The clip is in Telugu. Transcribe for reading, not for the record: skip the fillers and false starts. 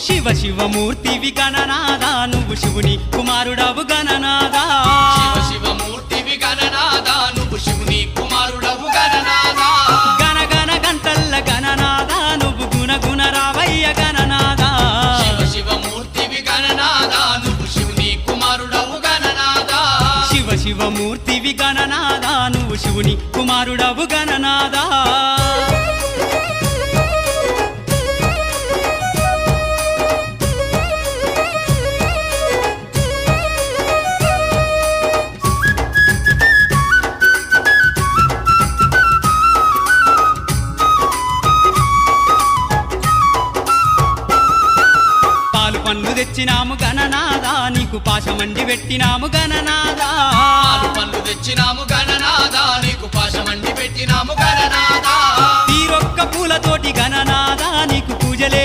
శివ శివమూర్తివి గణనాదా నువ్వు శివుని కుమారుడవు గణనాదా శివ శివమూర్తివి గణనాదా నువ్వు శివుని కుమారుడవు గణనాదా గణ గణ గంటల్ల గణనాదా నువ్వు గుణ గుణ రావయ్య గణనాదా శివ శివమూర్తివి గణనాదా నువ్వు శివుని కుమారుడవు గణనాదా శివ శివమూర్తివి గణనాదా నువ్వు శివుని కుమారుడవు గణనాదా పండ్లు తెచ్చినాము గణనాదా నీకు పాశమండి పెట్టినాము గణనాదా పాలు పండ్లు తెచ్చినాము గణనాదా నీకు పాశమండి పెట్టినాము గణనాదా తీరొక్క పూలతోటి గణనాదా నీకు పూజలే